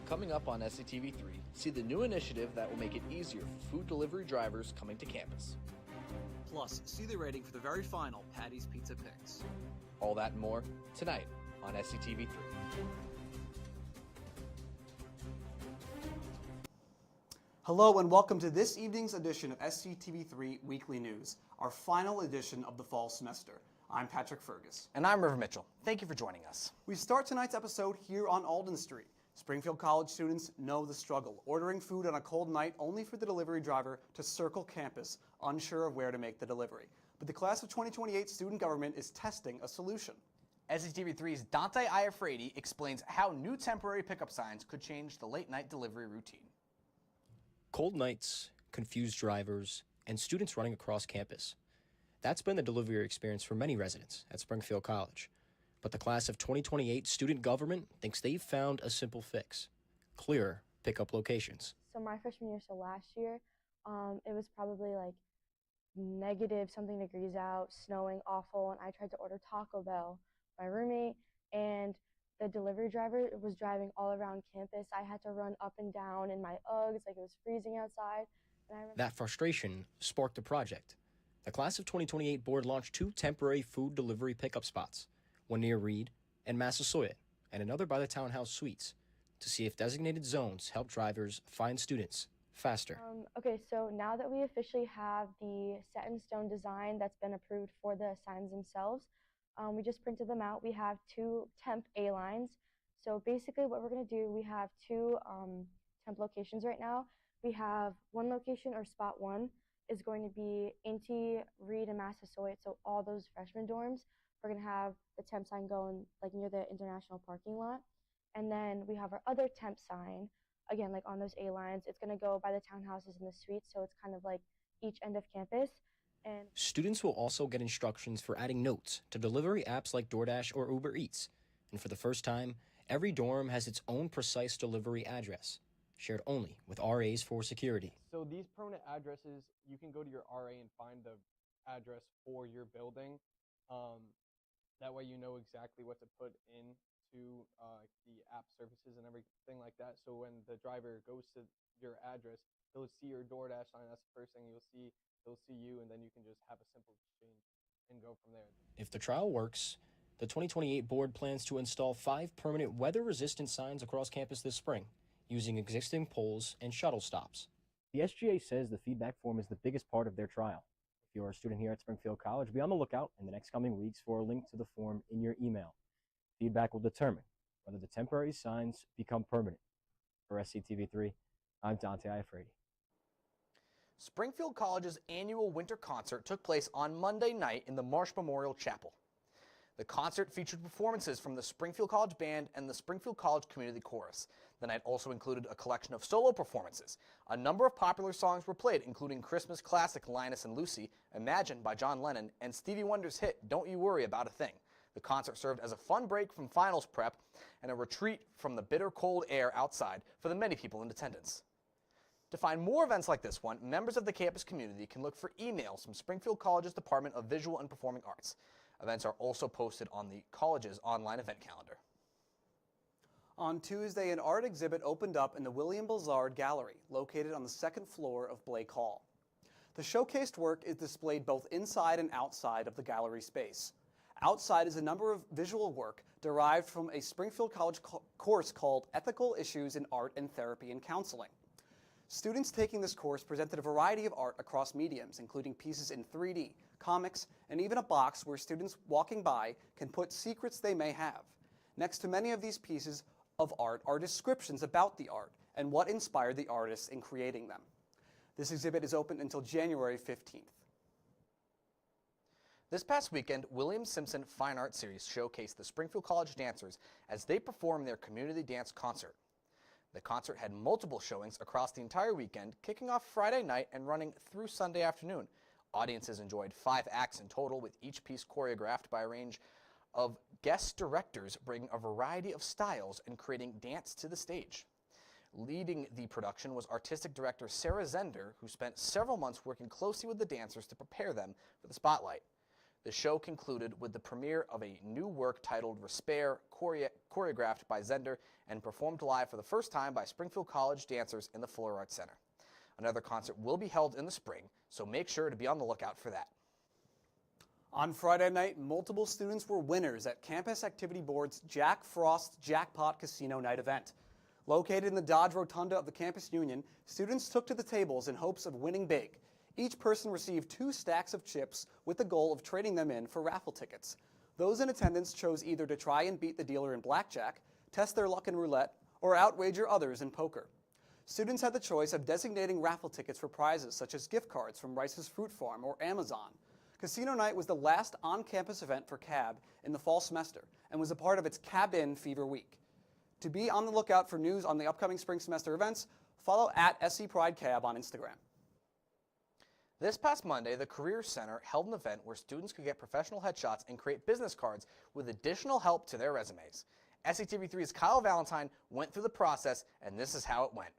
Coming up on SCTV3, see the new initiative that will make it easier for food delivery drivers coming to campus. Plus, see the rating for the very final Patty's Pizza Picks. All that and more tonight on SCTV3. Hello and welcome to this evening's edition of SCTV3 Weekly News, our final edition of the fall semester. I'm Patrick Fergus. And I'm River Mitchell. Thank you for joining us. We start tonight's episode here on Alden Street. Springfield College students know the struggle, ordering food on a cold night only for the delivery driver to circle campus, unsure of where to make the delivery. But the class of 2028 student government is testing a solution. SCTV3's Dante Iafredi explains how new temporary pickup signs could change the late-night delivery routine. Cold nights, confused drivers, and students running across campus. That's been the delivery experience for many residents at Springfield College. But the class of 2028 student government thinks they've found a simple fix: clearer pickup locations. So my freshman year, so last year, it was probably like negative something degrees out, snowing, awful, and I tried to order Taco Bell, my roommate, and the delivery driver was driving all around campus. I had to run up and down in my Uggs, like it was freezing outside. That frustration sparked a project. The class of 2028 board launched 2 temporary food delivery pickup spots, one near Reed and Massasoit, and another by the Townhouse Suites, to see if designated zones help drivers find students faster. Okay, so now that we officially have the set-in-stone design that's been approved for the signs themselves, we just printed them out. We have 2 temp A lines. So basically what we're going to do, we have 2 temp locations right now. We have one location, or spot 1, is going to be Inty, Reed, and Massasoit, so all those freshman dorms. We're going to have the temp sign going like near the international parking lot. And then we have our other temp sign, again, like on those A lines. It's going to go by the townhouses and the suites, so it's kind of like each end of campus. And students will also get instructions for adding notes to delivery apps like DoorDash or Uber Eats. And for the first time, every dorm has its own precise delivery address, shared only with RAs for security. So these permanent addresses, you can go to your RA and find the address for your building. That way you know exactly what to put into the app services and everything like that. So when the driver goes to your address, they'll see your DoorDash sign. That's the first thing they'll see you, and then you can just have a simple exchange and go from there. If the trial works, the 2028 board plans to install 5 permanent weather-resistant signs across campus this spring, using existing poles and shuttle stops. The SGA says the feedback form is the biggest part of their trial. If you're a student here at Springfield College, be on the lookout in the next coming weeks for a link to the form in your email. Feedback will determine whether the temporary signs become permanent. For SCTV3, I'm Dante Iafredi. Springfield College's annual winter concert took place on Monday night in the Marsh Memorial Chapel. The concert featured performances from the Springfield College Band and the Springfield College Community Chorus. The night also included a collection of solo performances. A number of popular songs were played, including Christmas classic Linus and Lucy, Imagine by John Lennon, and Stevie Wonder's hit Don't You Worry About a Thing. The concert served as a fun break from finals prep and a retreat from the bitter cold air outside for the many people in attendance. To find more events like this one, members of the campus community can look for emails from Springfield College's Department of Visual and Performing Arts. Events are also posted on the college's online event calendar. On Tuesday, an art exhibit opened up in the William Blizzard Gallery, located on the 2nd floor of Blake Hall. The showcased work is displayed both inside and outside of the gallery space. Outside is a number of visual work derived from a Springfield College course called Ethical Issues in Art and Therapy and Counseling. Students taking this course presented a variety of art across mediums, including pieces in 3D, comics, and even a box where students walking by can put secrets they may have. Next to many of these pieces of art are descriptions about the art and what inspired the artists in creating them. This exhibit is open until January 15th. This past weekend, William Simpson Fine Art Series showcased the Springfield College dancers as they performed their community dance concert. The concert had multiple showings across the entire weekend, kicking off Friday night and running through Sunday afternoon. Audiences enjoyed 5 acts in total, with each piece choreographed by a range of guest directors bringing a variety of styles and creating dance to the stage. Leading the production was artistic director Sarah Zender, who spent several months working closely with the dancers to prepare them for the spotlight. The show concluded with the premiere of a new work titled Respair, choreographed by Zender and performed live for the first time by Springfield College dancers in the Fuller Arts Center. Another concert will be held in the spring, so make sure to be on the lookout for that. On Friday night, multiple students were winners at Campus Activity Board's Jack Frost Jackpot Casino Night event. Located in the Dodge Rotunda of the Campus Union, students took to the tables in hopes of winning big. Each person received 2 stacks of chips with the goal of trading them in for raffle tickets. Those in attendance chose either to try and beat the dealer in blackjack, test their luck in roulette, or outwager others in poker. Students had the choice of designating raffle tickets for prizes such as gift cards from Rice's Fruit Farm or Amazon. Casino Night was the last on-campus event for CAB in the fall semester and was a part of its Cab-In Fever Week. To be on the lookout for news on the upcoming spring semester events, follow @SCPrideCab on Instagram. This past Monday, the Career Center held an event where students could get professional headshots and create business cards with additional help to their resumes. SCTV3's Kyle Valentine went through the process, and this is how it went.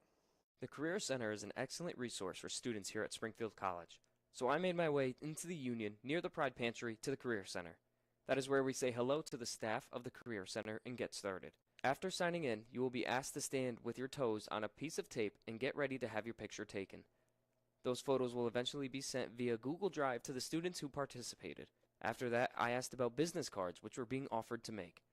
The Career Center is an excellent resource for students here at Springfield College, so I made my way into the Union near the Pride Pantry to the Career Center. That is where we say hello to the staff of the Career Center and get started. After signing in, you will be asked to stand with your toes on a piece of tape and get ready to have your picture taken. Those photos will eventually be sent via Google Drive to the students who participated. After that, I asked about business cards, which were being offered to make.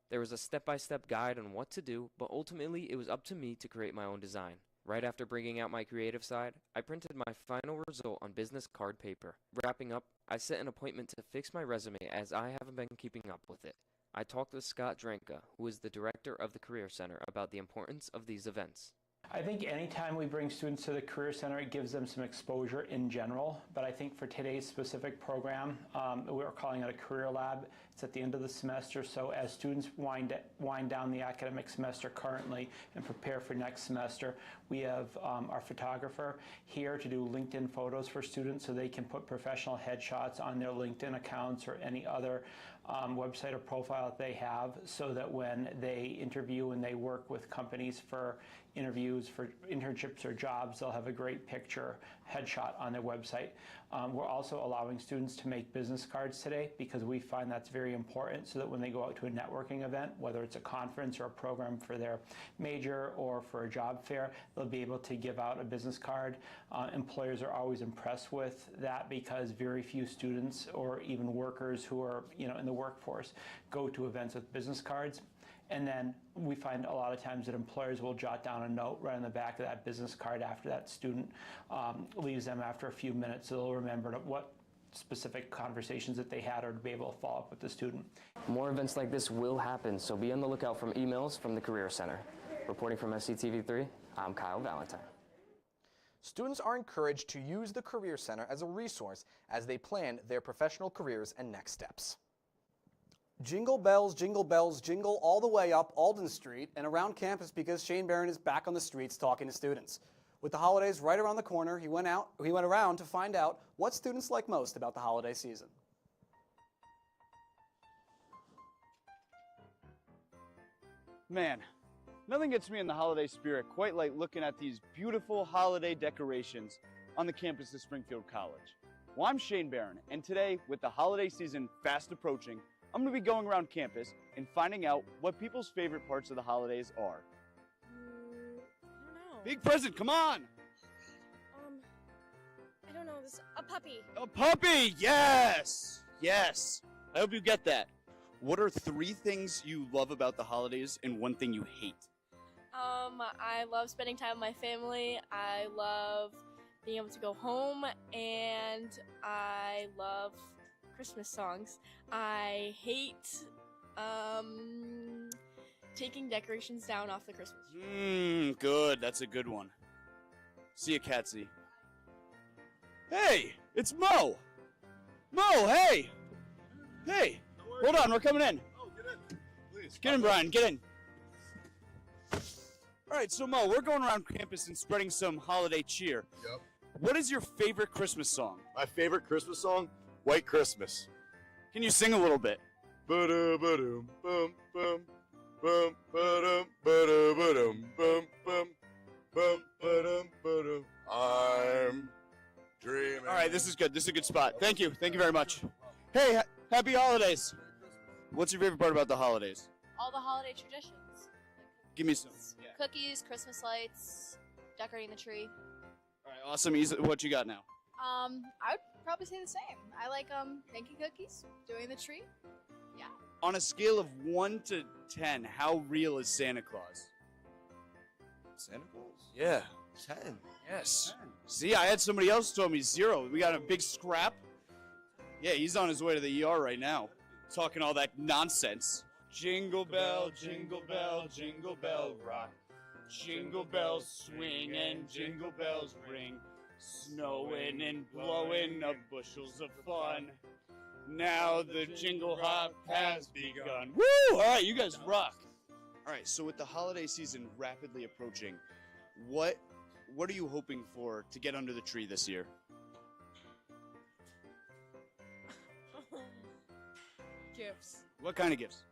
There was a step-by-step guide on what to do, but ultimately it was up to me to create my own design. Right after bringing out my creative side, I printed my final result on business card paper. Wrapping up, I set an appointment to fix my resume as I haven't been keeping up with it. I talked with Scott Drenka, who is the director of the Career Center, about the importance of these events. I think anytime we bring students to the Career Center, it gives them some exposure in general. But I think for today's specific program, we're calling it a Career Lab. It's at the end of the semester, so as students wind down the academic semester currently and prepare for next semester, we have our photographer here to do LinkedIn photos for students so they can put professional headshots on their LinkedIn accounts or any other website or profile that they have, so that when they interview and they work with companies for interviews for internships or jobs, they'll have a great picture headshot on their website. We're also allowing students to make business cards today because we find that's very important, so that when they go out to a networking event, whether it's a conference or a program for their major or for a job fair, they'll be able to give out a business card. Employers are always impressed with that because very few students or even workers who are in the workforce go to events with business cards. And then we find a lot of times that employers will jot down a note right on the back of that business card after that student leaves them after a few minutes, so they'll remember what specific conversations that they had or to be able to follow up with the student. More events like this will happen, so be on the lookout from emails from the Career Center. Reporting from SCTV3, I'm Kyle Valentine. Students are encouraged to use the Career Center as a resource as they plan their professional careers and next steps. Jingle bells, jingle all the way up Alden Street and around campus because Shane Barron is back on the streets talking to students. With the holidays right around the corner, he went around to find out what students like most about the holiday season. Man, nothing gets me in the holiday spirit quite like looking at these beautiful holiday decorations on the campus of Springfield College. Well, I'm Shane Barron, and today, with the holiday season fast approaching, I'm going to be going around campus and finding out what people's favorite parts of the holidays are. I don't know. Big present, come on! I don't know, a puppy. A puppy, yes! Yes, I hope you get that. What are 3 things you love about the holidays and 1 thing you hate? I love spending time with my family. I love being able to go home, and I love Christmas songs. I hate taking decorations down off the Christmas tree. Good, that's a good one. See ya, Catsy. Hey, it's Mo! Mo, hey! Hey, hold on, we're coming in. Oh, get in, please. Get in, Brian, get in. All right, so Mo, we're going around campus and spreading some holiday cheer. Yep. What is your favorite Christmas song? My favorite Christmas song? White Christmas. Can you sing a little bit? Ba-da-ba-dum, bum, bum, bum, ba-dum, ba-da-ba-dum, bum, bum, bum, ba-dum, ba-dum. I'm dreaming. All right, this is good. This is a good spot. Thank you. Thank you very much. Hey, happy holidays. What's your favorite part about the holidays? All the holiday traditions. Give me some. Yeah. Cookies, Christmas lights, decorating the tree. All right, awesome. What you got now? I would probably say the same. I like making cookies, doing the tree. Yeah. On a scale of 1 to 10, how real is Santa Claus? Santa Claus? Yeah. 10. Yes. See, I had somebody else tell me 0. We got a big scrap. Yeah, he's on his way to the ER right now, talking all that nonsense. Jingle bell, jingle bell rock. Jingle bells swing and jingle bells ring. Snowing and blowing up bushels of fun. Now the jingle hop has begun. Woo! All right, you guys rock. All right, so with the holiday season rapidly approaching, what are you hoping for to get under the tree this year? Gifts. What kind of gifts?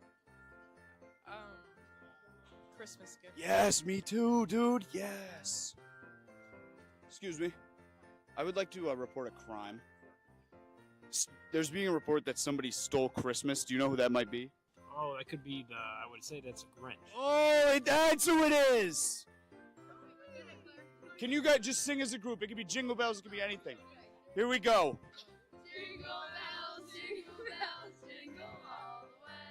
Christmas gifts. Yes, me too, dude. Yes. Excuse me. I would like to report a crime. There's being a report that somebody stole Christmas. Do you know who that might be? Oh, that could be I would say that's a Grinch. Oh, that's who it is! Can you guys just sing as a group? It could be Jingle Bells, it could be anything. Here we go. Jingle bells, jingle all the way.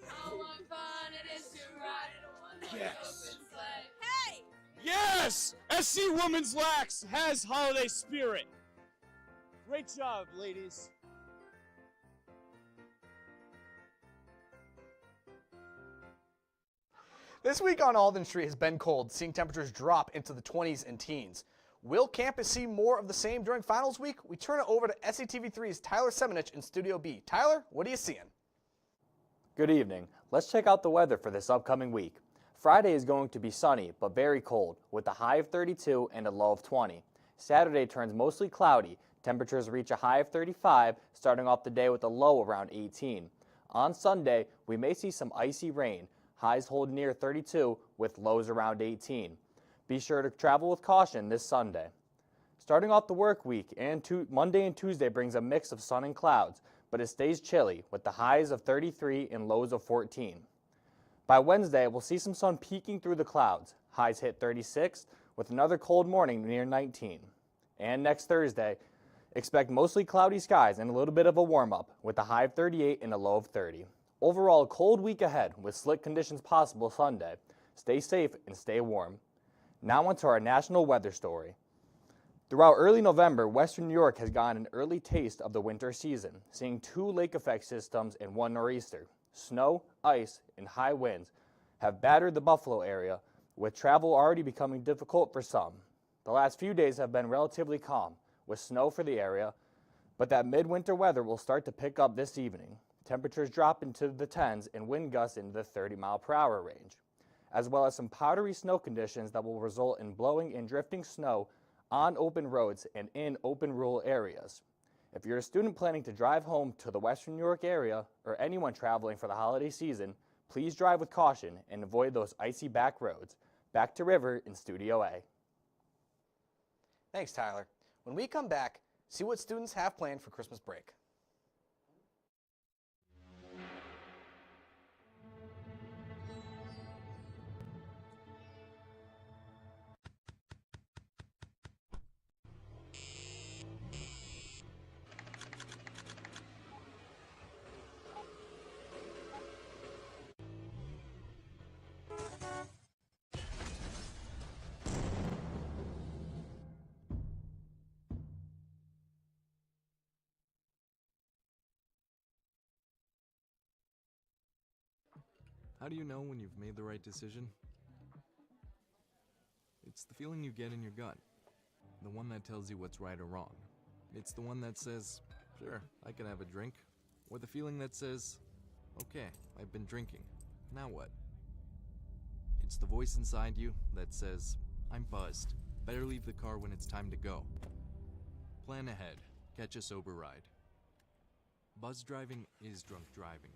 How much fun it is to ride in a one-horse Yes. open sleigh. Hey! Yes! SC Women's Lax has holiday spirit. Great job, ladies. This week on Alden Street has been cold, seeing temperatures drop into the 20s and teens. Will campus see more of the same during finals week? We turn it over to SCTV3's Tyler Semenich in Studio B. Tyler, what are you seeing? Good evening. Let's check out the weather for this upcoming week. Friday is going to be sunny, but very cold, with a high of 32 and a low of 20. Saturday turns mostly cloudy. Temperatures reach a high of 35, starting off the day with a low around 18. On Sunday, we may see some icy rain. Highs hold near 32 with lows around 18. Be sure to travel with caution this Sunday. Starting off the work week, Monday and Tuesday brings a mix of sun and clouds, but it stays chilly with the highs of 33 and lows of 14. By Wednesday, we'll see some sun peeking through the clouds. Highs hit 36 with another cold morning near 19. And next Thursday, expect mostly cloudy skies and a little bit of a warm-up with a high of 38 and a low of 30. Overall, a cold week ahead with slick conditions possible Sunday. Stay safe and stay warm. Now on to our national weather story. Throughout early November, Western New York has gotten an early taste of the winter season, seeing 2 lake effect systems and 1 nor'easter. Snow, ice, and high winds have battered the Buffalo area, with travel already becoming difficult for some. The last few days have been relatively calm, with snow for the area, but that midwinter weather will start to pick up this evening. Temperatures drop into the 10s and wind gusts into the 30-mile-per-hour range, as well as some powdery snow conditions that will result in blowing and drifting snow on open roads and in open rural areas. If you're a student planning to drive home to the Western New York area or anyone traveling for the holiday season, please drive with caution and avoid those icy back roads. Back to River in Studio A. Thanks, Tyler. When we come back, see what students have planned for Christmas break. How do you know when you've made the right decision? It's the feeling you get in your gut. The one that tells you what's right or wrong. It's the one that says, sure, I can have a drink. Or the feeling that says, okay, I've been drinking. Now what? It's the voice inside you that says, I'm buzzed. Better leave the car when it's time to go. Plan ahead. Catch a sober ride. Buzz driving is drunk driving.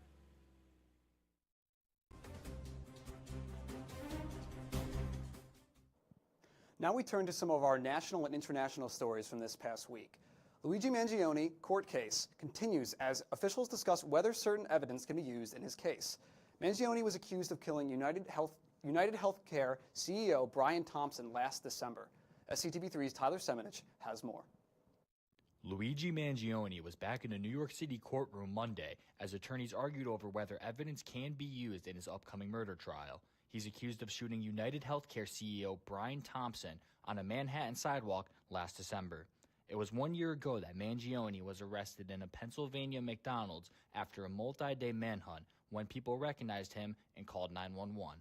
Now we turn to some of our national and international stories from this past week. Luigi Mangione court case continues as officials discuss whether certain evidence can be used in his case. Mangione was accused of killing United Healthcare CEO Brian Thompson last December. SCTV3's Tyler Semenich has more. Luigi Mangione was back in a New York City courtroom Monday as attorneys argued over whether evidence can be used in his upcoming murder trial. He's accused of shooting United Healthcare CEO Brian Thompson on a Manhattan sidewalk last December. It was 1 year ago that Mangione was arrested in a Pennsylvania McDonald's after a multi-day manhunt when people recognized him and called 911.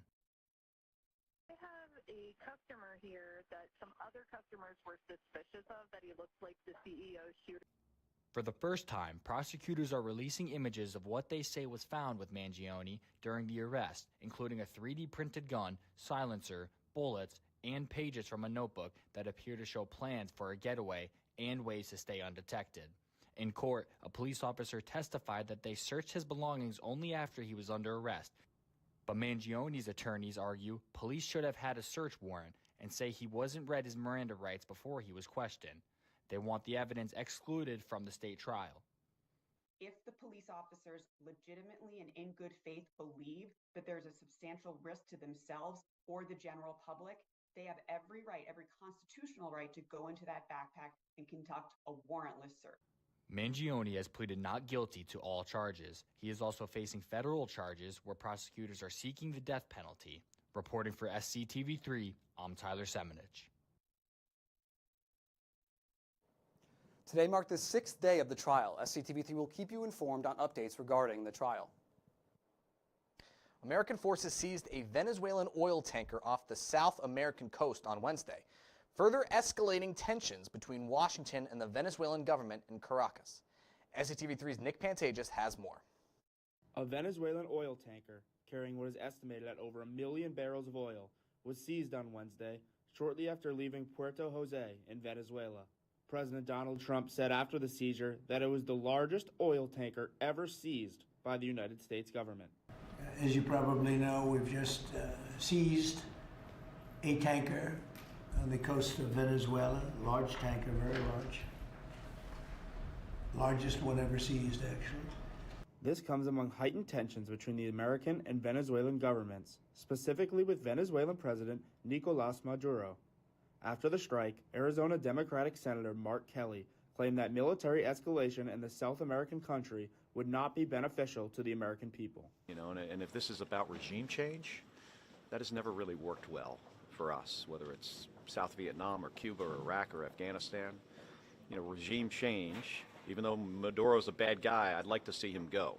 I have a customer here that some other customers were suspicious of, that he looks like the CEO shooter. For the first time, prosecutors are releasing images of what they say was found with Mangione during the arrest, including a 3D printed gun, silencer, bullets, and pages from a notebook that appear to show plans for a getaway and ways to stay undetected. In court, a police officer testified that they searched his belongings only after he was under arrest. But Mangione's attorneys argue police should have had a search warrant and say he wasn't read his Miranda rights before he was questioned. They want the evidence excluded from the state trial. If the police officers legitimately and in good faith believe that there's a substantial risk to themselves or the general public, they have every right, every constitutional right to go into that backpack and conduct a warrantless search. Mangione has pleaded not guilty to all charges. He is also facing federal charges where prosecutors are seeking the death penalty. Reporting for SCTV3, I'm Tyler Semenich. Today marked the 6th day of the trial. SCTV3 will keep you informed on updates regarding the trial. American forces seized a Venezuelan oil tanker off the South American coast on Wednesday, further escalating tensions between Washington and the Venezuelan government in Caracas. SCTV3's Nick Pantages has more. A Venezuelan oil tanker carrying what is estimated at over 1 million barrels of oil was seized on Wednesday, shortly after leaving Puerto Jose in Venezuela. President Donald Trump said after the seizure that it was the largest oil tanker ever seized by the United States government. As you probably know, we've just seized a tanker on the coast of Venezuela, large tanker, very large. Largest one ever seized, actually. This comes among heightened tensions between the American and Venezuelan governments, specifically with Venezuelan President Nicolás Maduro. After the strike, Arizona Democratic Senator Mark Kelly claimed that military escalation in the South American country would not be beneficial to the American people. You know, and if this is about regime change, that has never really worked well for us, whether it's South Vietnam or Cuba or Iraq or Afghanistan. You know, regime change, even though Maduro's a bad guy, I'd like to see him go.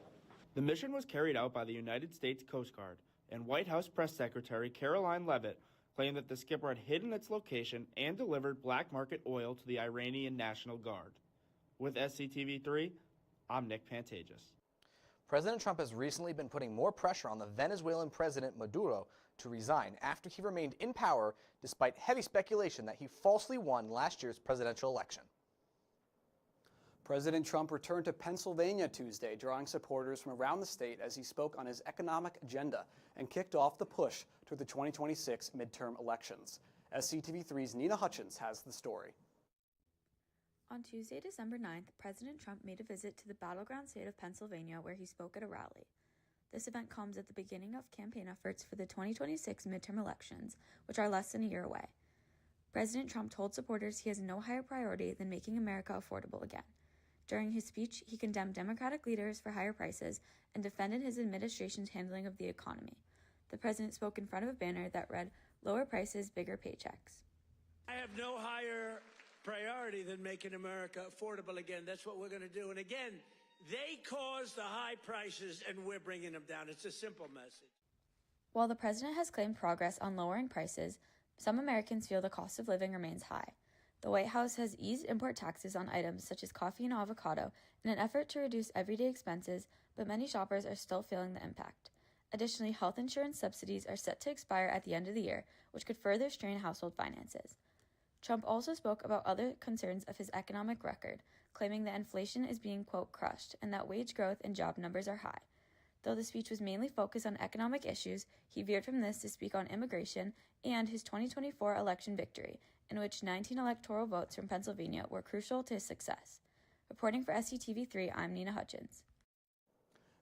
The mission was carried out by the United States Coast Guard, and White House Press Secretary Caroline Leavitt claimed that the skipper had hidden its location and delivered black market oil to the Iranian National Guard. With SCTV3, I'm Nick Pantages. President Trump has recently been putting more pressure on the Venezuelan President Maduro to resign after he remained in power despite heavy speculation that he falsely won last year's presidential election. President Trump returned to Pennsylvania Tuesday, drawing supporters from around the state as he spoke on his economic agenda and kicked off the push toward the 2026 midterm elections. SCTV3's Nina Hutchins has the story. On Tuesday, December 9th, President Trump made a visit to the battleground state of Pennsylvania where he spoke at a rally. This event comes at the beginning of campaign efforts for the 2026 midterm elections, which are less than a year away. President Trump told supporters he has no higher priority than making America affordable again. During his speech, he condemned Democratic leaders for higher prices and defended his administration's handling of the economy. The president spoke in front of a banner that read, "Lower prices, bigger paychecks." I have no higher priority than making America affordable again. That's what we're going to do. And again, they caused the high prices and we're bringing them down. It's a simple message. While the president has claimed progress on lowering prices, some Americans feel the cost of living remains high. The White House has eased import taxes on items such as coffee and avocado in an effort to reduce everyday expenses, but many shoppers are still feeling the impact. Additionally, health insurance subsidies are set to expire at the end of the year, which could further strain household finances. Trump also spoke about other concerns of his economic record, claiming that inflation is being, quote, crushed and that wage growth and job numbers are high. Though the speech was mainly focused on economic issues, he veered from this to speak on immigration and his 2024 election victory, in which 19 electoral votes from Pennsylvania were crucial to his success. Reporting for SCTV3, I'm Nina Hutchins.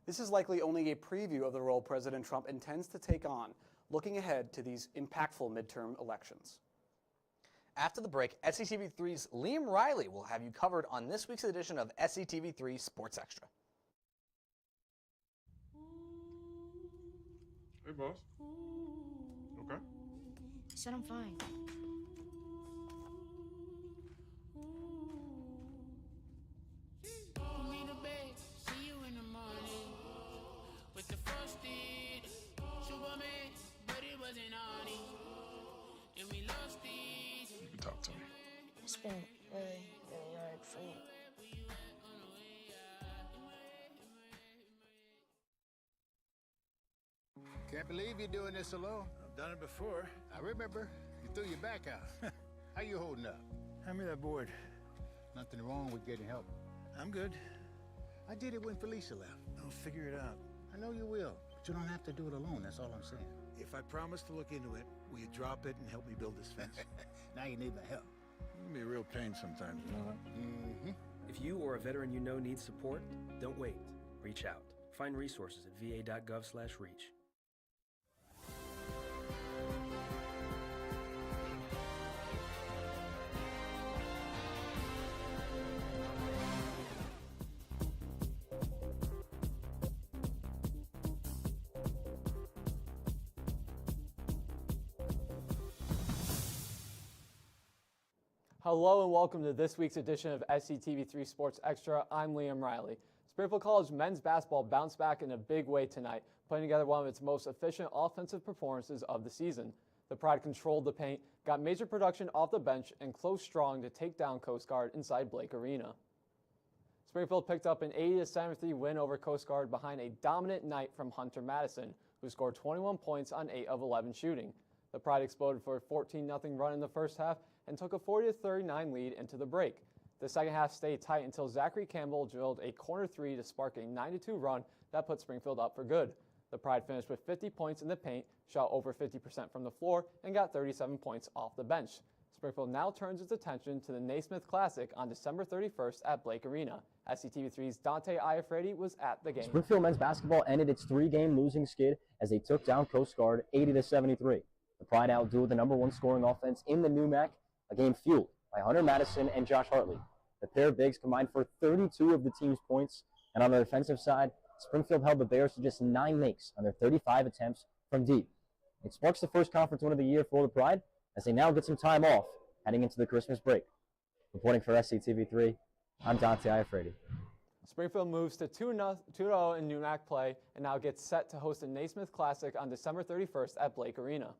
This is likely only a preview of the role President Trump intends to take on, looking ahead to these impactful midterm elections. After the break, SCTV3's Liam Riley will have you covered on this week's edition of SCTV3 Sports Extra. Hey, boss. Okay? I said I'm fine. You can talk to me. It's been really, really hard for me. Can't believe you're doing this alone. I've done it before. I remember. You threw your back out. How you holding up? Hand me that board. Nothing wrong with getting help. I'm good. I did it when Felicia left. I'll figure it out. I know you will, but you don't have to do it alone. That's all I'm saying. If I promise to look into it, will you drop it and help me build this fence? Now you need my help. It can be a real pain sometimes, you know that? Mm-hmm. If you or a veteran you know needs support, don't wait. Reach out. Find resources at va.gov/reach. Hello and welcome to this week's edition of SCTV3 Sports Extra. I'm Liam Riley. Springfield College men's basketball bounced back in a big way tonight, putting together one of its most efficient offensive performances of the season. The Pride controlled the paint, got major production off the bench, and closed strong to take down Coast Guard inside Blake Arena. Springfield picked up an 80-73 win over Coast Guard behind a dominant night from Hunter Madison, who scored 21 points on 8 of 11 shooting. The Pride exploded for a 14-0 run in the first half and took a 40-39 lead into the break. The second half stayed tight until Zachary Campbell drilled a corner three to spark a 9-2 run that put Springfield up for good. The Pride finished with 50 points in the paint, shot over 50% from the floor, and got 37 points off the bench. Springfield now turns its attention to the Naismith Classic on December 31st at Blake Arena. SCTV3's Dante Iafredi was at the game. Springfield men's basketball ended its 3-game losing skid as they took down Coast Guard 80-73. The Pride outdueled the #1 scoring offense in the NUMAC, a game fueled by Hunter Madison and Josh Hartley. The pair of bigs combined for 32 of the team's points, and on the defensive side, Springfield held the Bears to just 9 makes on their 35 attempts from deep. It sparks the first conference win of the year for the Pride as they now get some time off heading into the Christmas break. Reporting for SCTV3, I'm Dante Iafredi. Springfield moves to 2-0 in NUMAC play and now gets set to host the Naismith Classic on December 31st at Blake Arena.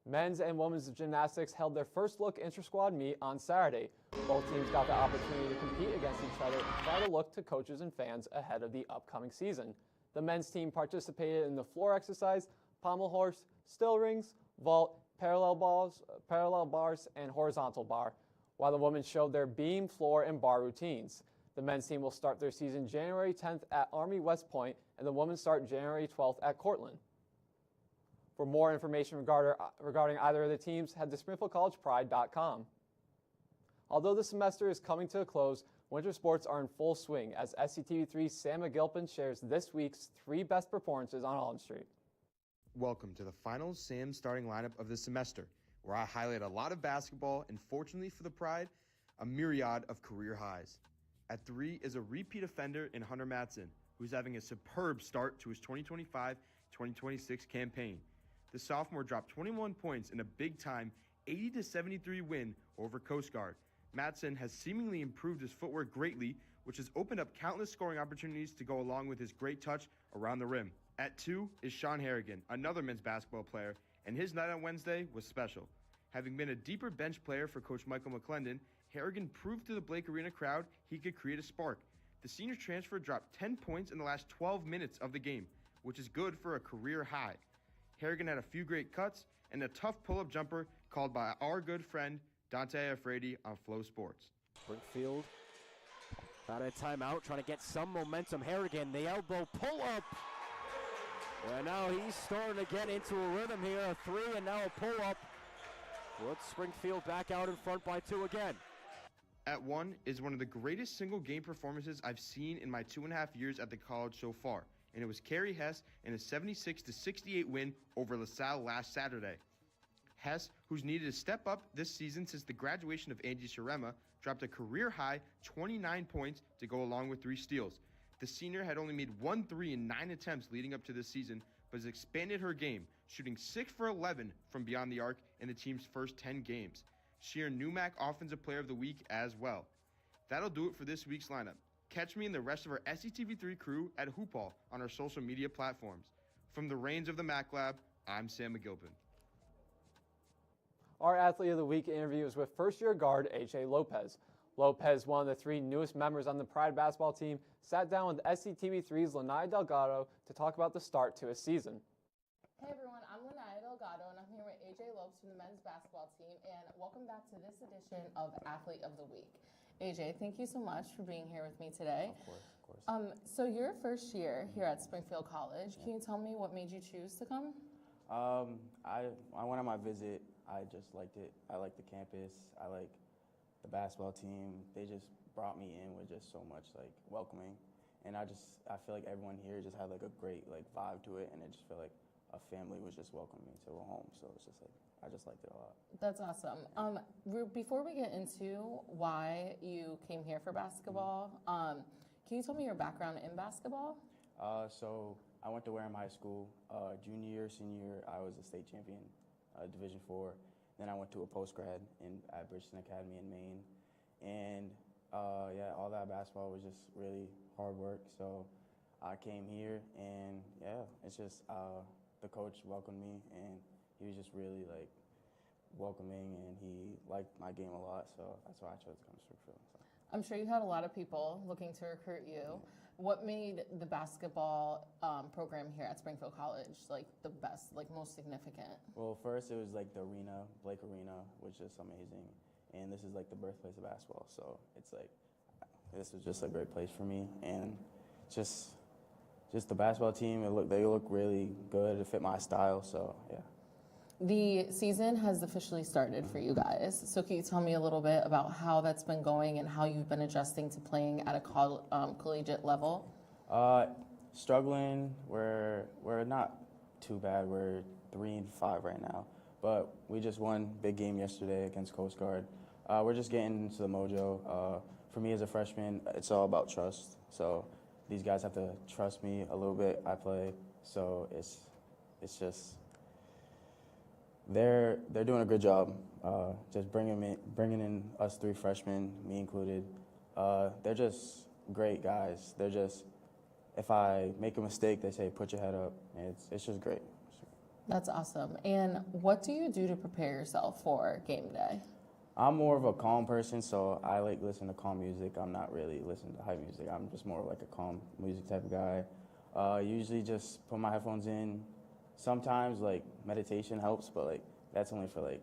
Men's and women's gymnastics held their first look intra-squad meet on Saturday. Both teams got the opportunity to compete against each other and try to look to coaches and fans ahead of the upcoming season. The men's team participated in the floor exercise, pommel horse, still rings, vault, parallel bars, and horizontal bar, while the women showed their beam, floor, and bar routines. The men's team will start their season January 10th at Army West Point, and the women start January 12th at Cortland. For more information regarding either of the teams, head to SpringfieldCollegePride.com. Although the semester is coming to a close, winter sports are in full swing as SCTV3's Sam McGilpin shares this week's 3 best performances on Allen Street. Welcome to the final Sam starting lineup of the semester, where I highlight a lot of basketball and, fortunately for the Pride, a myriad of career highs. At 3 is a repeat offender in Hunter Madsen, who's having a superb start to his 2025-2026 campaign. The sophomore dropped 21 points in a big-time 80-73 win over Coast Guard. Madsen has seemingly improved his footwork greatly, which has opened up countless scoring opportunities to go along with his great touch around the rim. At 2 is Sean Harrigan, another men's basketball player, and his night on Wednesday was special. Having been a deeper bench player for Coach Michael McClendon, Harrigan proved to the Blake Arena crowd he could create a spark. The senior transfer dropped 10 points in the last 12 minutes of the game, which is good for a career high. Harrigan had a few great cuts and a tough pull-up jumper called by our good friend Dante Iafredi on Flow Sports. Springfield out of timeout, trying to get some momentum. Harrigan, the elbow pull-up. And now he's starting to get into a rhythm here. A 3 and now a pull-up. Puts Springfield back out in front by 2 again. At one is one of the greatest single game performances I've seen in my 2.5 years at the college so far, and it was Carey Hess in a 76-68 win over LaSalle last Saturday. Hess, who's needed to step up this season since the graduation of Angie Sharema, dropped a career-high 29 points to go along with 3 steals. The senior had only made 1 3 in 9 attempts leading up to this season, but has expanded her game, shooting 6 for 11 from beyond the arc in the team's first 10 games. She earned NUMAC Offensive Player of the Week as well. That'll do it for this week's lineup. Catch me and the rest of our SCTV3 crew at Hoopall on our social media platforms. From the reins of the Mac Lab, I'm Sam McGilpin. Our Athlete of the Week interview is with first-year guard A.J. Lopez. Lopez, one of the 3 newest members on the Pride basketball team, sat down with SCTV3's Lanai Delgado to talk about the start to his season. Hey everyone, I'm Lanai Delgado and I'm here with AJ Lopes from the men's basketball team, and welcome back to this edition of Athlete of the Week. AJ, thank you so much for being here with me today. Of course. So your first year here at Springfield College, can you tell me what made you choose to come? I went on my visit. I just liked it. I liked the campus. I like the basketball team. They just brought me in with just so much like welcoming, and I feel like everyone here just had like a great like vibe to it, and I just feel like a family was just welcoming me to a home. So it's just like I just liked it a lot. That's awesome. Before we get into why you came here for basketball, can you tell me your background in basketball? So I went to Wareham High School. Junior year, senior year, I was a state champion, Division IV. Then I went to a post-grad at Bridgeton Academy in Maine. And yeah, all that basketball was just really hard work. So I came here, and yeah, it's just the coach welcomed me, and he was just really like welcoming, and he liked my game a lot. So that's why I chose to come to Springfield. So. I'm sure you had a lot of people looking to recruit you. What made the basketball program here at Springfield College like the best, like most significant? Well, first it was like the arena, Blake Arena, which is amazing, and this is like the birthplace of basketball. So it's like this was just a great place for me, and just the basketball team. They look really good. It fit my style. So yeah. The season has officially started for you guys. So can you tell me a little bit about how that's been going and how you've been adjusting to playing at a collegiate level? Struggling. We're not too bad. We're 3-5 right now, but we just won big game yesterday against Coast Guard. We're just getting into the mojo. For me as a freshman, it's all about trust. So these guys have to trust me a little bit. I play, so it's just. They're doing a good job, just bringing in us 3 freshmen, me included. They're just great guys. They're just, if I make a mistake, they say, put your head up. And it's just great. That's awesome. And what do you do to prepare yourself for game day? I'm more of a calm person, so I like listen to calm music. I'm not really listening to hype music. I'm just more like a calm music type of guy. Usually just put my headphones in. Sometimes like meditation helps, but like that's only for like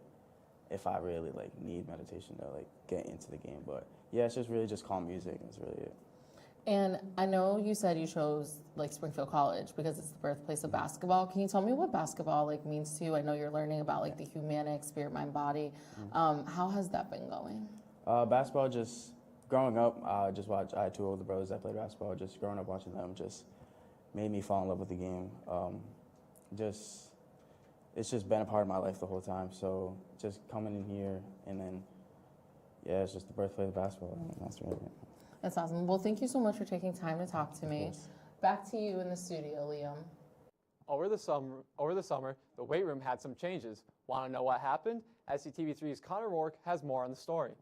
if I really like need meditation to like get into the game. But yeah, it's just really just calm music. That's really it. And I know you said you chose like Springfield College because it's the birthplace of basketball. Can you tell me what basketball like means to you? I know you're learning about like the humanics, spirit, mind, body. How has that been going? Basketball, just growing up, I had 2 older brothers that played basketball. Just growing up watching them just made me fall in love with the game. It's just been a part of my life the whole time. So just coming in here and then, yeah, it's just the birthplace of basketball. That's really it. That's awesome. Well, thank you so much for taking time to talk to me. Back to you in the studio, Liam. Over the summer, the weight room had some changes. Want to know what happened? SCTV3's Connor Rourke has more on the story.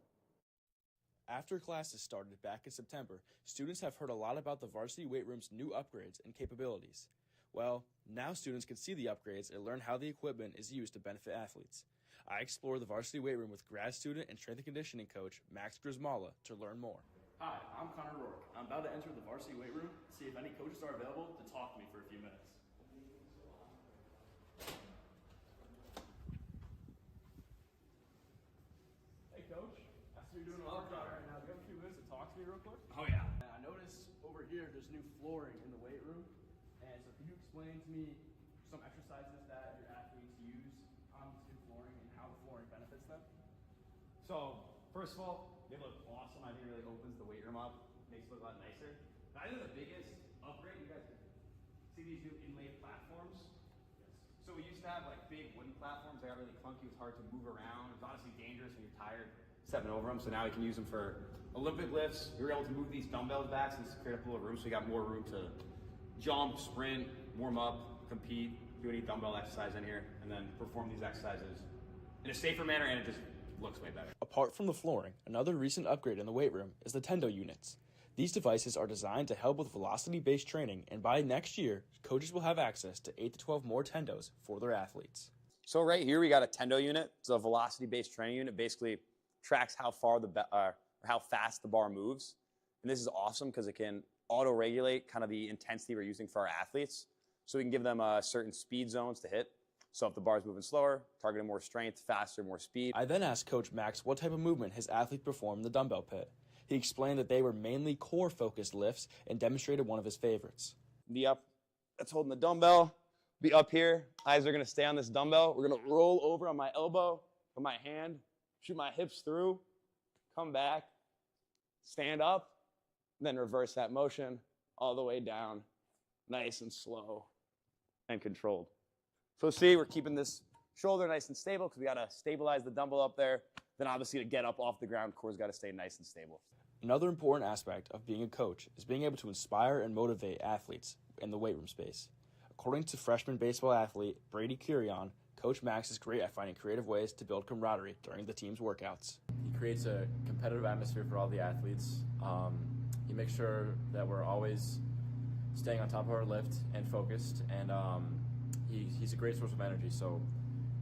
After classes started back in September, students have heard a lot about the varsity weight room's new upgrades and capabilities. Well, now students can see the upgrades and learn how the equipment is used to benefit athletes. I explored the varsity weight room with grad student and strength and conditioning coach Max Grismala to learn more. Hi, I'm Connor Rourke. I'm about to enter the varsity weight room to see if any coaches are available to talk to me for a few minutes. Hey coach, I see you're doing a workout right now. Do you have a few minutes to talk to me real quick? Oh yeah. I noticed over here there's new flooring in the weight room. And so can you explain to me some exercises that your athletes use on this new flooring and how the flooring benefits them? So, first of all, They look awesome. I think it really opens the weight room up, makes it look a lot nicer. But I think the biggest upgrade, you guys see these new inlaid platforms? So we used to have like big wooden platforms. They got really clunky. It was hard to move around. It was honestly dangerous when you're tired stepping over them. So now we can use them for Olympic lifts. We were able to move these dumbbells back, so this created a little room. So we got more room to jump, sprint, warm up, compete, do any dumbbell exercise in here, and then perform these exercises in a safer manner, and it just looks way better. Apart from the flooring, another recent upgrade in the weight room is the Tendo units. These devices are designed to help with velocity-based training, and by next year, coaches will have access to 8 to 12 more Tendos for their athletes. So right here we got a Tendo unit. It's a velocity-based training unit. Basically tracks how far how fast the bar moves, and this is awesome because it can auto-regulate kind of the intensity we're using for our athletes, so we can give them certain speed zones to hit. So if the bar's moving slower, targeting more strength, faster, more speed. I then asked Coach Max what type of movement his athletes performed in the dumbbell pit. He explained that they were mainly core-focused lifts and demonstrated one of his favorites. Be up, that's holding the dumbbell. Be up here, eyes are gonna stay on this dumbbell. We're gonna roll over on my elbow, put my hand, shoot my hips through, come back, stand up, then reverse that motion all the way down, nice and slow and controlled. So see, we're keeping this shoulder nice and stable because we gotta stabilize the dumbbell up there. Then obviously to get up off the ground, core's gotta stay nice and stable. Another important aspect of being a coach is being able to inspire and motivate athletes in the weight room space. According to freshman baseball athlete Brady Curion, Coach Max is great at finding creative ways to build camaraderie during the team's workouts. He creates a competitive atmosphere for all the athletes. He makes sure that we're always staying on top of our lift and focused, and he's a great source of energy. So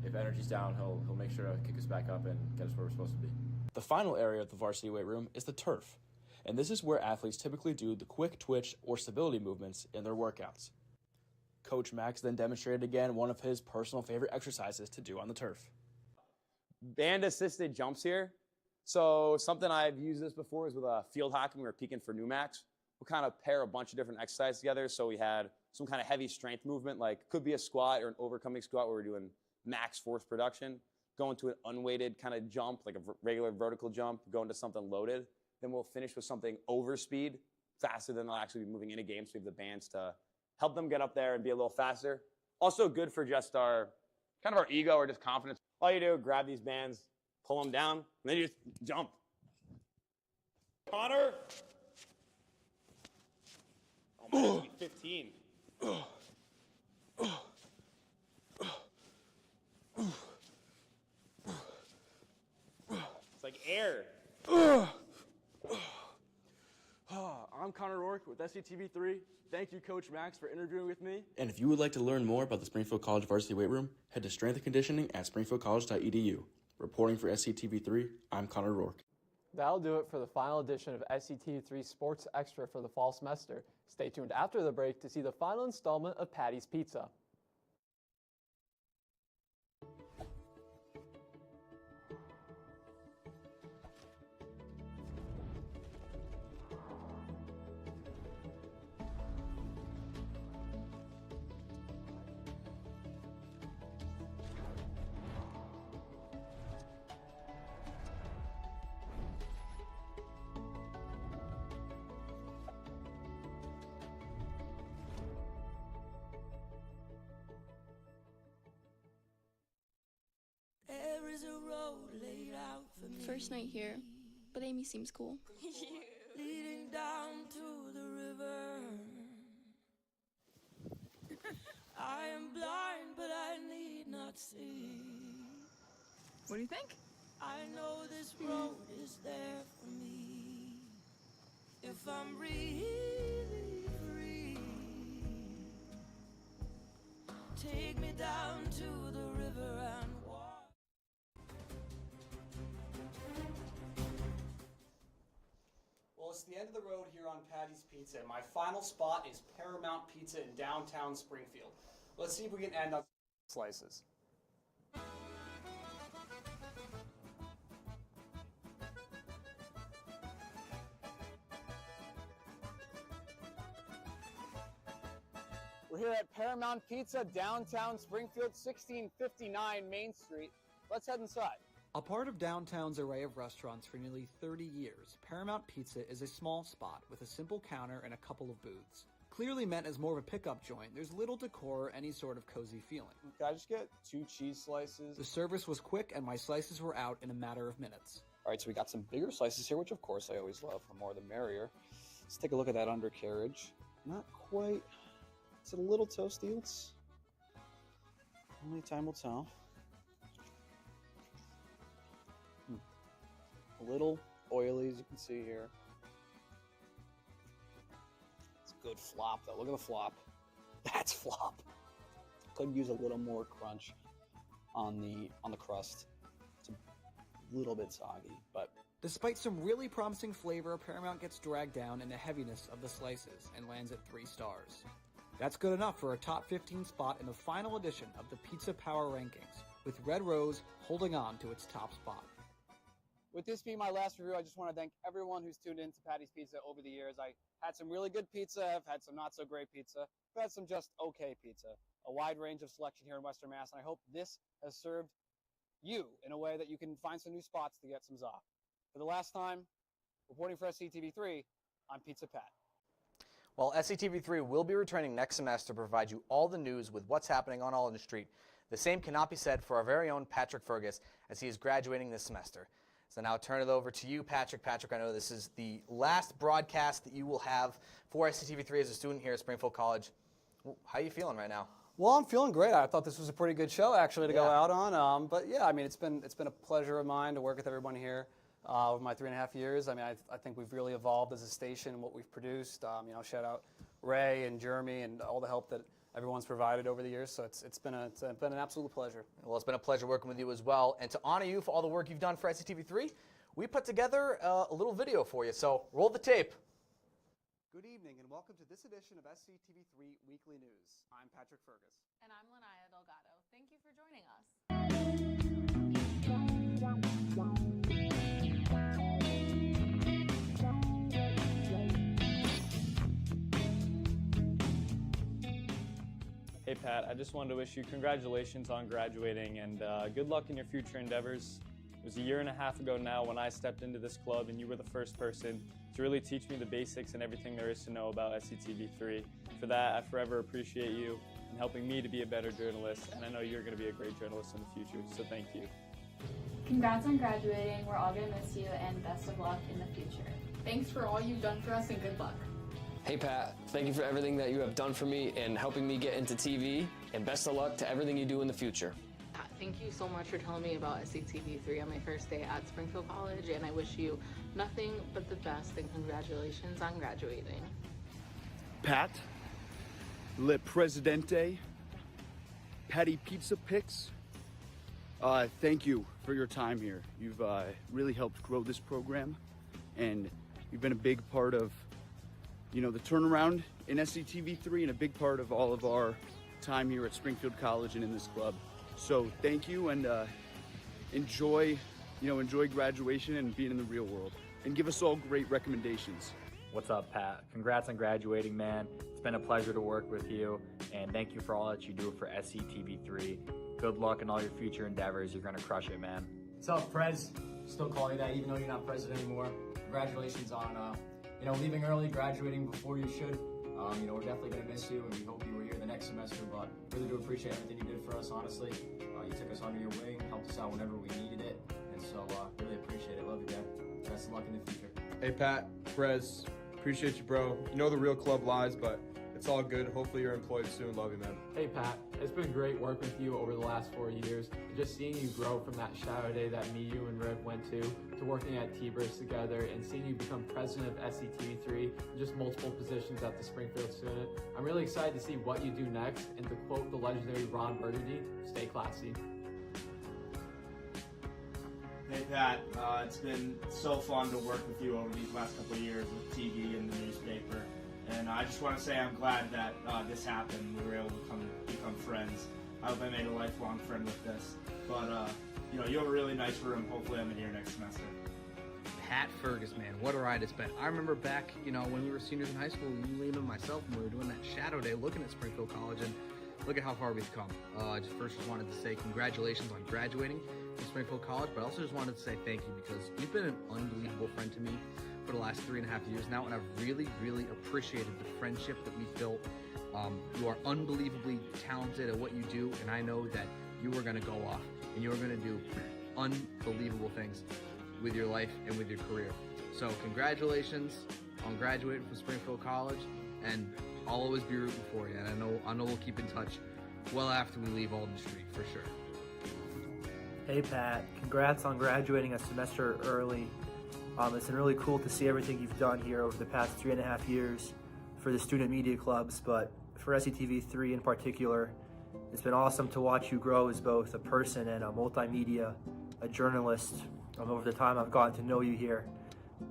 if energy's down, he'll make sure to kick us back up and get us where we're supposed to be. The final area of the varsity weight room is the turf, and this is where athletes typically do the quick twitch or stability movements in their workouts. Coach Max then demonstrated again one of his personal favorite exercises to do on the turf. Band-assisted jumps here. So something I've used this before is with a field hockey when we were peaking for new max. We'll kind of pair a bunch of different exercises together. So we had some kind of heavy strength movement, like could be a squat or an overcoming squat where we're doing max force production, going to an unweighted kind of jump, like a regular vertical jump, going to something loaded. Then we'll finish with something over speed, faster than they'll actually be moving in a game. So we have the bands to help them get up there and be a little faster. Also good for just our ego or just confidence. All you do, grab these bands, pull them down, and then you just jump. Connor. Oh man, it's 15. It's like air. I'm Connor Rourke with SCTV3. Thank you, Coach Max, for interviewing with me. And if you would like to learn more about the Springfield College Varsity Weight Room, head to Strength and Conditioning at springfieldcollege.edu. Reporting for SCTV3, I'm Connor Rourke. That'll do it for the final edition of SCTV3 Sports Extra for the fall semester. Stay tuned after the break to see the final installment of Patty's Pizza. There is a road laid out for me. First night here, but Amy seems cool. Leading down to the river. I am blind, but I need not see. What do you think? I know this road is there for me. If I'm really free, take me down to the river and walk. Well, it's the end of the road here on Patty's Pizza. My final spot is Paramount Pizza in downtown Springfield. Let's see if we can end on slices. We're here at Paramount Pizza, downtown Springfield, 1659 Main Street. Let's head inside. A part of downtown's array of restaurants for nearly 30 years, Paramount Pizza is a small spot with a simple counter and a couple of booths. Clearly meant as more of a pickup joint, there's little decor or any sort of cozy feeling. Can I just get 2 cheese slices? The service was quick and my slices were out in a matter of minutes. All right, so we got some bigger slices here, which of course I always love. The more the merrier. Let's take a look at that undercarriage. Not quite. It's a little toasty. Only time will tell. A little oily, as you can see here. It's a good flop, though. Look at the flop. That's flop. Could use a little more crunch on the crust. It's a little bit soggy, but despite some really promising flavor, Paramount gets dragged down in the heaviness of the slices and lands at 3 stars. That's good enough for a top 15 spot in the final edition of the Pizza Power Rankings, with Red Rose holding on to its top spot. with this being my last review, I just want to thank everyone who's tuned in to Patty's Pizza over the years. I had some really good pizza, I've had some not so great pizza, I've had some just okay pizza. A wide range of selection here in Western Mass, and I hope this has served you in a way that you can find some new spots to get some za. For the last time, reporting for SCTV3, I'm Pizza Pat. Well, SCTV3 will be returning next semester to provide you all the news with what's happening on Alden Street. The same cannot be said for our very own Patrick Fergus, as he is graduating this semester. So now I'll turn it over to you, Patrick. Patrick, I know this is the last broadcast that you will have for SCTV3 as a student here at Springfield College. How are you feeling right now? Well, I'm feeling great. I thought this was a pretty good show, actually, to go out on. But yeah, I mean, it's been a pleasure of mine to work with everyone here over my 3.5 years. I mean, I think we've really evolved as a station and what we've produced. You know, shout out Ray and Jeremy and all the help that everyone's provided over the years. So it's been an absolute pleasure. Well, it's been a pleasure working with you as well. And to honor you for all the work you've done for SCTV3, we put together a little video for you. So roll the tape. Good evening and welcome to this edition of SCTV3 Weekly News. I'm Patrick Fergus. And I'm Lanaya Delgado. Thank you for joining us. Hey Pat, I just wanted to wish you congratulations on graduating and good luck in your future endeavors. It was 1.5 years ago now when I stepped into this club and you were the first person to really teach me the basics and everything there is to know about SCTV3. For that, I forever appreciate you and helping me to be a better journalist, and I know you're going to be a great journalist in the future, so thank you. Congrats on graduating. We're all going to miss you, and best of luck in the future. Thanks for all you've done for us, and good luck. Hey Pat, thank you for everything that you have done for me and helping me get into TV, and best of luck to everything you do in the future. Thank you so much for telling me about SCTV3 on my first day at Springfield College, and I wish you nothing but the best, and congratulations on graduating. Pat, Le Presidente, Patty Pizza Picks, thank you for your time here. You've really helped grow this program, and you've been a big part of, you know, the turnaround in SCTV3 and a big part of all of our time here at Springfield College and in this club. So thank you, and enjoy graduation and being in the real world, and give us all great recommendations. What's up, Pat? Congrats on graduating, man. It's been a pleasure to work with you, and thank you for all that you do for SCTV3. Good luck in all your future endeavors. You're gonna crush it, man. What's up, Prez? Still call you that even though you're not president anymore. Congratulations on leaving early, graduating before you should. We're definitely going to miss you, and we hope you were here the next semester, but really do appreciate everything you did for us, honestly. You took us under your wing, helped us out whenever we needed it, and so really appreciate it. Love you, man. Best of luck in the future. Hey, Pat, Perez, appreciate you, bro. You know the real club lies, but it's all good. Hopefully you're employed soon. Love you, man. Hey Pat, it's been great working with you over the last 4 years. Just seeing you grow from that shadow day that me, you, and Rev went to working at T-Burst together, and seeing you become president of SCTV3 and just multiple positions at the Springfield Student. I'm really excited to see what you do next, and to quote the legendary Ron Burgundy, stay classy. Hey Pat, it's been so fun to work with you over these last couple of years with TV and the newspaper. And I just want to say I'm glad that this happened. We were able to become friends. I hope I made a lifelong friend with this. But, you have a really nice room. Hopefully I'm in here next semester. Pat Fergus, man, what a ride it's been. I remember back, when we were seniors in high school, you, Liam, and myself, when we were doing that shadow day looking at Springfield College, and look at how far we've come. I just wanted to say congratulations on graduating from Springfield College, but I also just wanted to say thank you because you've been an unbelievable friend to me for the last 3.5 years now, and I've really, really appreciated the friendship that we've built. You are unbelievably talented at what you do, and I know that you are going to go off and you are going to do unbelievable things with your life and with your career. So congratulations on graduating from Springfield College, and I'll always be rooting for you, and I know we'll keep in touch well after we leave Alden Street for sure. Hey Pat, congrats on graduating a semester early. It's been really cool to see everything you've done here over the past 3.5 years for the student media clubs, but for SCTV3 in particular. It's been awesome to watch you grow as both a person and a multimedia, a journalist, over the time I've gotten to know you here.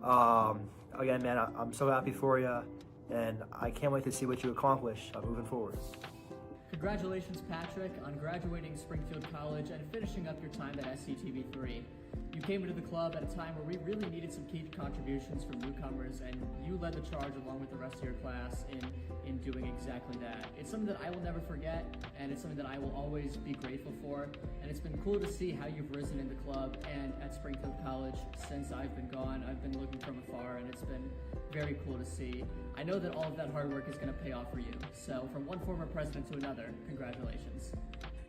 Again, man, I'm so happy for you, and I can't wait to see what you accomplish moving forward. Congratulations, Patrick, on graduating Springfield College and finishing up your time at SCTV3. You came into the club at a time where we really needed some key contributions from newcomers, and you led the charge along with the rest of your class in doing exactly that. It's something that I will never forget, and it's something that I will always be grateful for, and it's been cool to see how you've risen in the club and at Springfield College since I've been gone. I've been looking from afar, and it's been very cool to see. I know that all of that hard work is going to pay off for you, so from one former president to another, congratulations.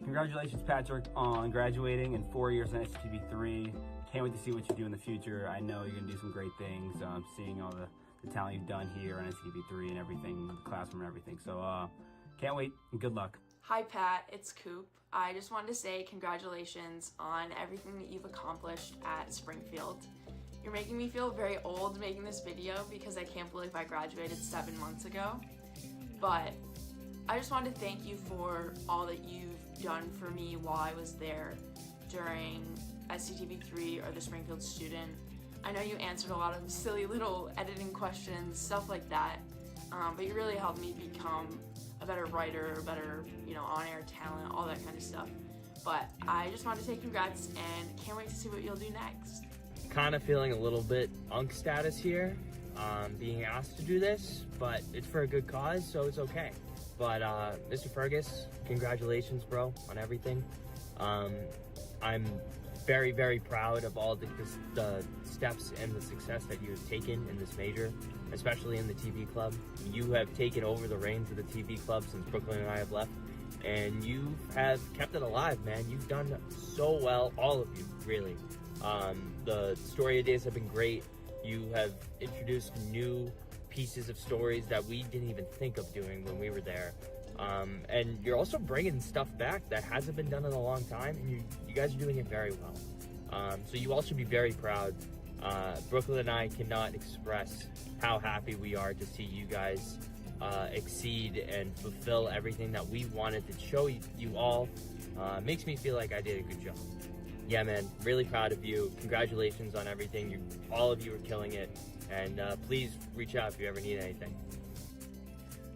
Congratulations, Patrick, on graduating and 4 years on SCTV3. Can't wait to see what you do in the future. I know you're going to do some great things, seeing all the talent you've done here on SCTV3 and everything, the classroom and everything. So can't wait, and good luck. Hi Pat, it's Coop. I just wanted to say congratulations on everything that you've accomplished at Springfield. You're making me feel very old making this video because I can't believe I graduated 7 months ago. But I just wanted to thank you for all that you've done for me while I was there during SCTV3 or the Springfield student. I know you answered a lot of silly little editing questions, stuff like that, but you really helped me become a better writer, a better, on-air talent, all that kind of stuff. But I just wanted to say congrats and can't wait to see what you'll do next. Kind of feeling a little bit unk status here, being asked to do this, but it's for a good cause, so it's okay. But Mr. Fergus, congratulations, bro, on everything. I'm very, very proud of all the steps and the success that you have taken in this major, especially in the TV club. You have taken over the reins of the TV club since Brooklyn and I have left, and you have kept it alive, man. You've done so well, all of you, really. The Story days have been great. You have introduced new pieces of stories that we didn't even think of doing when we were there. And you're also bringing stuff back that hasn't been done in a long time, and you guys are doing it very well. So you all should be very proud. Brooklyn and I cannot express how happy we are to see you guys exceed and fulfill everything that we wanted to show you all. Makes me feel like I did a good job. Yeah, man, really proud of you. Congratulations on everything. All of you are killing it. And please reach out if you ever need anything.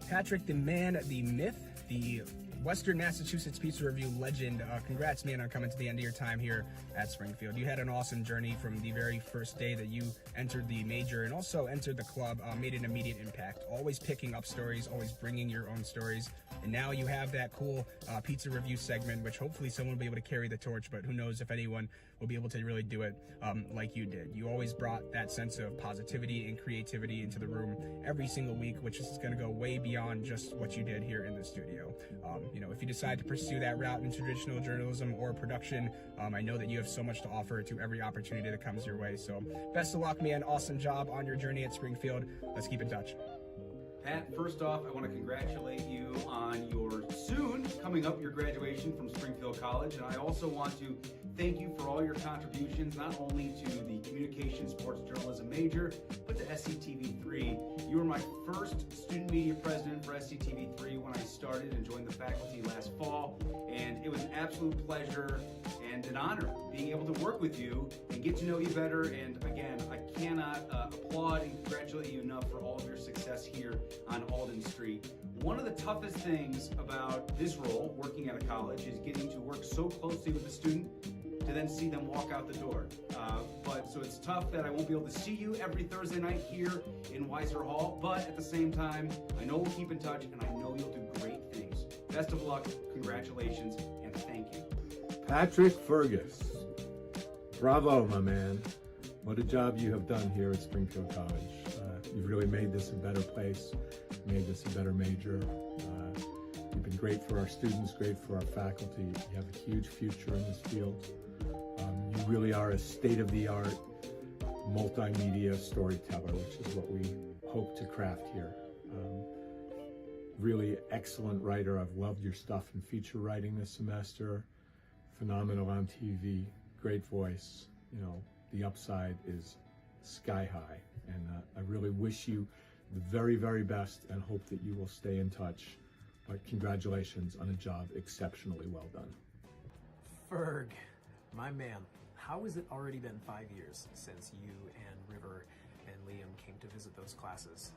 Patrick, the man, the myth, the Western Massachusetts Pizza Review legend. Congrats, man, on coming to the end of your time here at Springfield. You had an awesome journey from the very first day that you entered the major and also entered the club, made an immediate impact, always picking up stories, always bringing your own stories. And now you have that cool pizza review segment, which hopefully someone will be able to carry the torch, but who knows if anyone will be able to really do it like you did. You always brought that sense of positivity and creativity into the room every single week, which is going to go way beyond just what you did here in the studio. If you decide to pursue that route in traditional journalism or production, I know that you have so much to offer to every opportunity that comes your way. So best of luck, man. Awesome job on your journey at Springfield. Let's keep in touch. Pat, first off, I want to congratulate you on your soon coming up your graduation from Springfield College. And I also want to thank you for all your contributions, not only to the communication sports journalism major, but to SCTV3. You were my first student media president for SCTV3 when I started and joined the faculty last fall. And it was an absolute pleasure and an honor being able to work with you and get to know you better. And again, I cannot applaud and congratulate you enough for all of your success here on Alden Street. One of the toughest things about this role, working at a college, is getting to work so closely with the student to then see them walk out the door. So it's tough that I won't be able to see you every Thursday night here in Weiser Hall, but at the same time, I know we'll keep in touch and I know you'll do great things Best of luck, congratulations, and thank you. Patrick Fergus. Bravo, my man. What a job you have done here at Springfield College. You've really made this a better place, made this a better major. You've been great for our students, great for our faculty. You have a huge future in this field. You really are a state-of-the-art multimedia storyteller, which is what we hope to craft here. Really excellent writer. I've loved your stuff in feature writing this semester. Phenomenal on TV, great voice. You know, the upside is sky high. And I really wish you the very, very best and hope that you will stay in touch. But congratulations on a job exceptionally well done. Ferg, my man, how has it already been 5 years since you and River and Liam came to visit those classes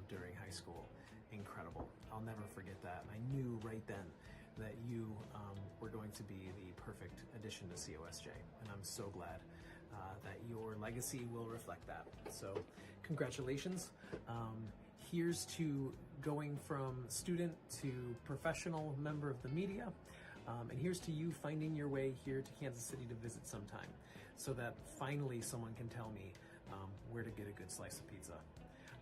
during high school? Incredible. I'll never forget that. And I knew right then that you were going to be the perfect addition to COSJ. And I'm so glad that your legacy will reflect that. So congratulations. Here's to going from student to professional member of the media. And here's to you finding your way here to Kansas City to visit sometime so that finally someone can tell me where to get a good slice of pizza.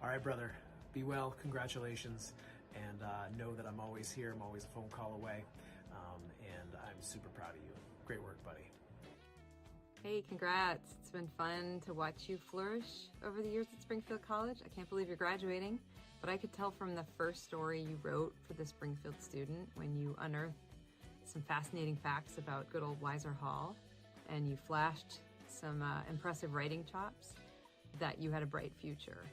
All right, brother, be well, congratulations, and know that I'm always here, I'm always a phone call away, and I'm super proud of you. Great work, buddy. Hey, congrats. It's been fun to watch you flourish over the years at Springfield College. I can't believe you're graduating, but I could tell from the first story you wrote for the Springfield Student when you unearthed some fascinating facts about good old Weiser Hall and you flashed some impressive writing chops that you had a bright future.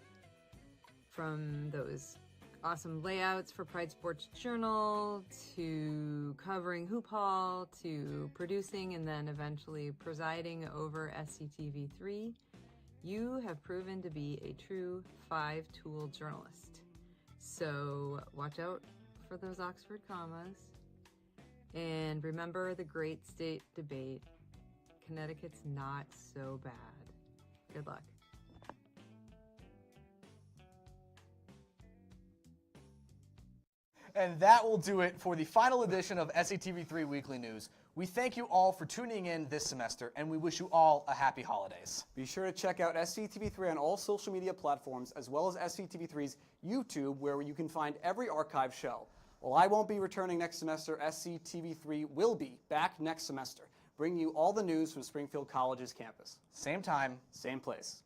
From those awesome layouts for Pride Sports Journal, to covering Hoop Hall, to producing and then eventually presiding over SCTV3, you have proven to be a true 5-tool journalist. So watch out for those Oxford commas. And remember the great state debate. Connecticut's not so bad. Good luck. And that will do it for the final edition of SCTV3 Weekly News. We thank you all for tuning in this semester, and we wish you all a happy holidays. Be sure to check out SCTV3 on all social media platforms, as well as SCTV3's YouTube, where you can find every archive show. While I won't be returning next semester, SCTV3 will be back next semester, bringing you all the news from Springfield College's campus. Same time, same place.